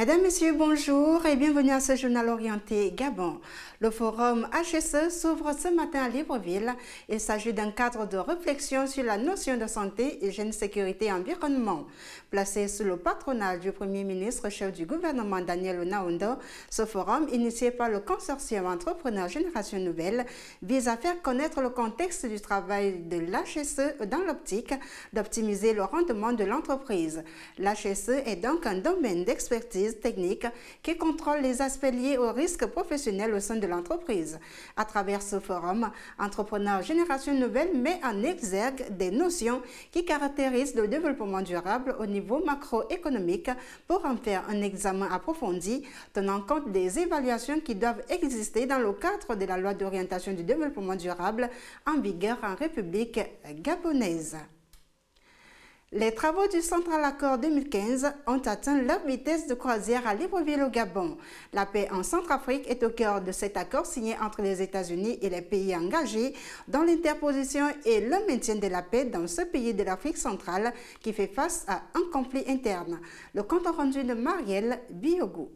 Mesdames, Messieurs, bonjour et bienvenue à ce journal orienté Gabon. Le forum HSE s'ouvre ce matin à Libreville. Il s'agit d'un cadre de réflexion sur la notion de santé, hygiène, sécurité et environnement. Placé sous le patronat du Premier ministre chef du gouvernement Daniel Onaondo, ce forum, initié par le consortium Entrepreneurs Génération Nouvelle, vise à faire connaître le contexte du travail de l'HSE dans l'optique d'optimiser le rendement de l'entreprise. L'HSE est donc un domaine d'expertise technique qui contrôle les aspects liés aux risques professionnels au sein de l'entreprise. À travers ce forum, Entrepreneurs Génération Nouvelle met en exergue des notions qui caractérisent le développement durable au niveau macroéconomique pour en faire un examen approfondi, tenant compte des évaluations qui doivent exister dans le cadre de la loi d'orientation du développement durable en vigueur en République gabonaise. Les travaux du Central Accord 2015 ont atteint leur vitesse de croisière à Libreville au Gabon. La paix en Centrafrique est au cœur de cet accord signé entre les États-Unis et les pays engagés dans l'interposition et le maintien de la paix dans ce pays de l'Afrique centrale qui fait face à un conflit interne. Le compte rendu de Marielle Biogou.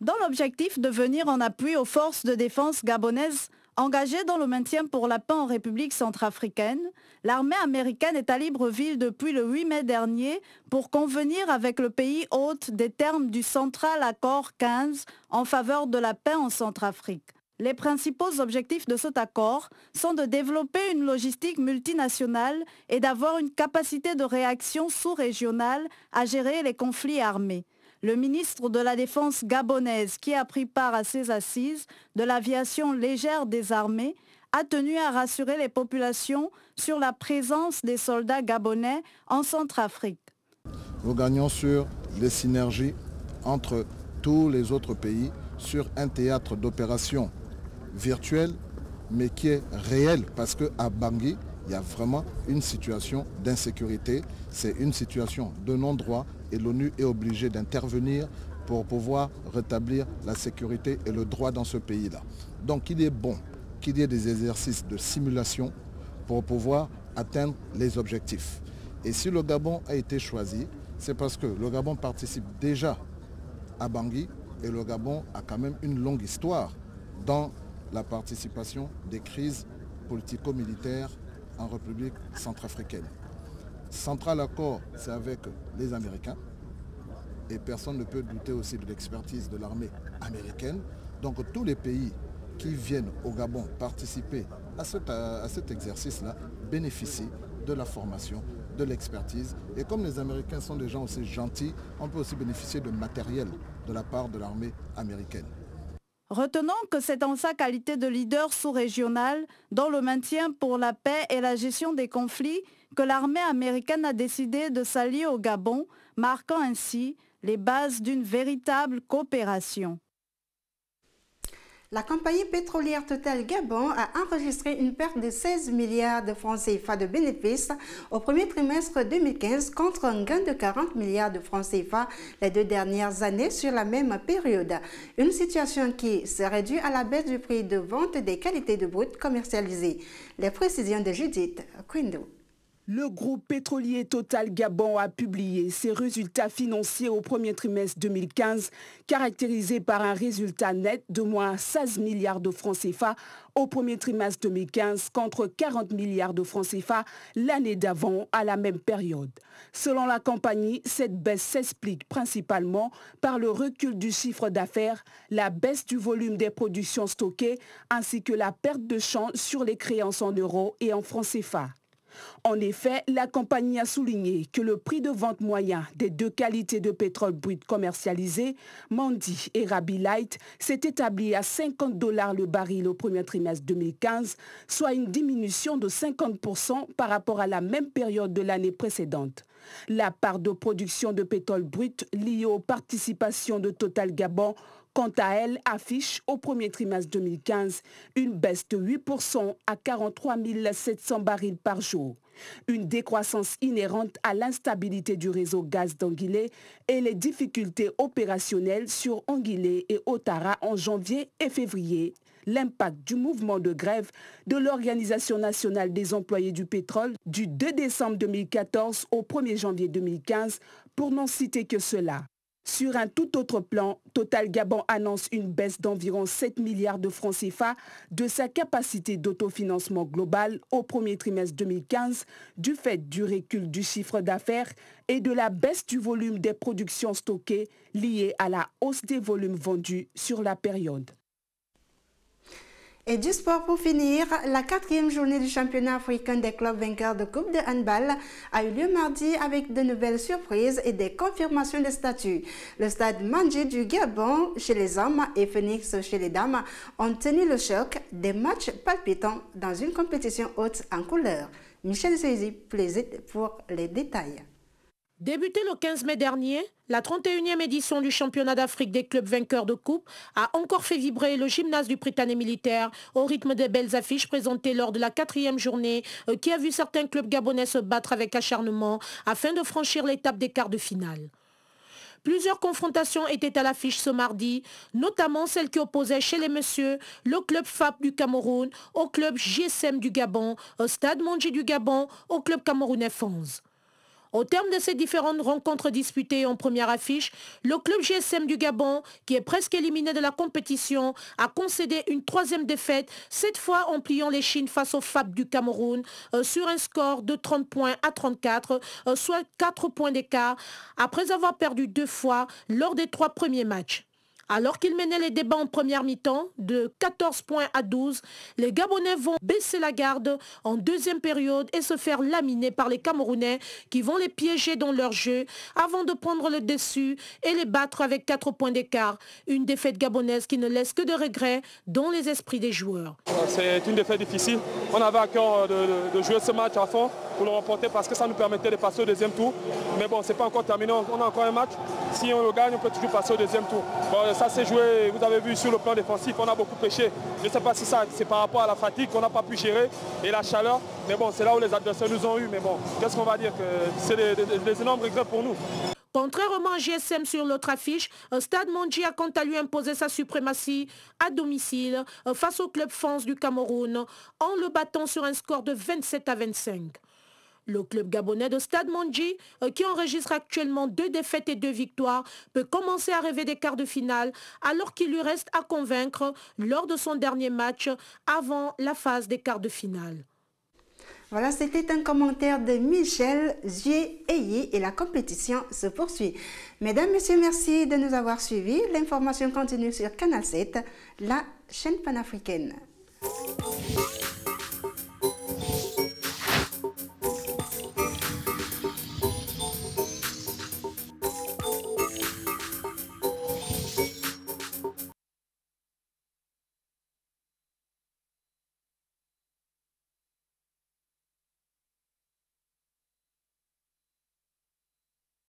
Dans l'objectif de venir en appui aux forces de défense gabonaises engagées dans le maintien pour la paix en République centrafricaine, l'armée américaine est à Libreville depuis le 8 mai dernier pour convenir avec le pays hôte des termes du Central Accord 15 en faveur de la paix en Centrafrique. Les principaux objectifs de cet accord sont de développer une logistique multinationale et d'avoir une capacité de réaction sous-régionale à gérer les conflits armés. Le ministre de la Défense gabonaise, qui a pris part à ces assises de l'aviation légère des armées, a tenu à rassurer les populations sur la présence des soldats gabonais en Centrafrique. Nous gagnons sur les synergies entre tous les autres pays sur un théâtre d'opération virtuel, mais qui est réel, parce qu'à Bangui, il y a vraiment une situation d'insécurité, c'est une situation de non-droit et l'ONU est obligée d'intervenir pour pouvoir rétablir la sécurité et le droit dans ce pays-là. Donc il est bon qu'il y ait des exercices de simulation pour pouvoir atteindre les objectifs. Et si le Gabon a été choisi, c'est parce que le Gabon participe déjà à Bangui et le Gabon a quand même une longue histoire dans la participation des crises politico-militaires en République centrafricaine. Central Accord, c'est avec les Américains et personne ne peut douter aussi de l'expertise de l'armée américaine. Donc tous les pays qui viennent au Gabon participer à cet exercice-là bénéficient de la formation, de l'expertise. Et comme les Américains sont des gens aussi gentils, on peut aussi bénéficier de matériel de la part de l'armée américaine. Retenons que c'est en sa qualité de leader sous-régional dans le maintien pour la paix et la gestion des conflits que l'armée américaine a décidé de s'allier au Gabon, marquant ainsi les bases d'une véritable coopération. La compagnie pétrolière Total Gabon a enregistré une perte de 16 milliards de francs CFA de bénéfices au premier trimestre 2015 contre un gain de 40 milliards de francs CFA les 2 dernières années sur la même période. Une situation qui serait due à la baisse du prix de vente des qualités de brut commercialisées. Les précisions de Judith Quindo. Le groupe pétrolier Total Gabon a publié ses résultats financiers au premier trimestre 2015, caractérisés par un résultat net de moins 16 milliards de francs CFA au premier trimestre 2015 contre 40 milliards de francs CFA l'année d'avant à la même période. Selon la compagnie, cette baisse s'explique principalement par le recul du chiffre d'affaires, la baisse du volume des productions stockées ainsi que la perte de champ sur les créances en euros et en francs CFA. En effet, la compagnie a souligné que le prix de vente moyen des 2 qualités de pétrole brut commercialisées, Mandi et Rabi Light, s'est établi à $50 le baril au premier trimestre 2015, soit une diminution de 50% par rapport à la même période de l'année précédente. La part de production de pétrole brut liée aux participations de Total Gabon quant à elle, affiche au premier trimestre 2015 une baisse de 8% à 43 700 barils par jour. Une décroissance inhérente à l'instabilité du réseau gaz d'Anguillet et les difficultés opérationnelles sur Anguillet et Otara en janvier et février. L'impact du mouvement de grève de l'Organisation nationale des employés du pétrole du 2 décembre 2014 au 1er janvier 2015, pour n'en citer que cela. Sur un tout autre plan, Total Gabon annonce une baisse d'environ 7 milliards de francs CFA de sa capacité d'autofinancement global au premier trimestre 2015 du fait du recul du chiffre d'affaires et de la baisse du volume des productions stockées liées à la hausse des volumes vendus sur la période. Et du sport pour finir, la 4e journée du championnat africain des clubs vainqueurs de Coupe de handball a eu lieu mardi avec de nouvelles surprises et des confirmations de statut. Le stade Mandji du Gabon chez les hommes et Phoenix chez les dames ont tenu le choc, des matchs palpitants dans une compétition haute en couleur. Michel Seizi, plaisir pour les détails. Débuté le 15 mai dernier, la 31e édition du championnat d'Afrique des clubs vainqueurs de coupe a encore fait vibrer le gymnase du Prytanée militaire au rythme des belles affiches présentées lors de la 4e journée qui a vu certains clubs gabonais se battre avec acharnement afin de franchir l'étape des quarts de finale. Plusieurs confrontations étaient à l'affiche ce mardi, notamment celle qui opposait chez les messieurs le club FAP du Cameroun au club GSM du Gabon, au stade Mandji du Gabon au club camerounais Fonz. Au terme de ces différentes rencontres disputées en première affiche, le club GSM du Gabon, qui est presque éliminé de la compétition, a concédé une 3e défaite, cette fois en pliant les chines face au FAP du Cameroun sur un score de 30 points à 34, soit 4 points d'écart, après avoir perdu 2 fois lors des 3 premiers matchs. Alors qu'ils menaient les débats en première mi-temps, de 14 points à 12, les Gabonais vont baisser la garde en deuxième période et se faire laminer par les Camerounais qui vont les piéger dans leur jeu avant de prendre le dessus et les battre avec 4 points d'écart. Une défaite gabonaise qui ne laisse que de regrets dans les esprits des joueurs. C'est une défaite difficile. On avait à cœur de jouer ce match à fond pour le remporter parce que ça nous permettait de passer au deuxième tour. Mais bon, c'est pas encore terminé, on a encore un match. Si on le gagne, on peut toujours passer au deuxième tour. Bon, ça s'est joué, vous avez vu sur le plan défensif, on a beaucoup pêché. Je ne sais pas si ça c'est par rapport à la fatigue qu'on n'a pas pu gérer et la chaleur. Mais bon, c'est là où les adversaires nous ont eu. Mais bon, qu'est-ce qu'on va dire, que c'est des énormes regrets pour nous. Contrairement à GSM sur l'autre affiche, Stade Mandji a quant à lui imposé sa suprématie à domicile face au club France du Cameroun en le battant sur un score de 27 à 25. Le club gabonais de Stade Mandji, qui enregistre actuellement 2 défaites et 2 victoires, peut commencer à rêver des quarts de finale alors qu'il lui reste à convaincre lors de son dernier match avant la phase des quarts de finale. Voilà, c'était un commentaire de Michel Zieye et la compétition se poursuit. Mesdames, Messieurs, merci de nous avoir suivis. L'information continue sur Canal 7, la chaîne panafricaine.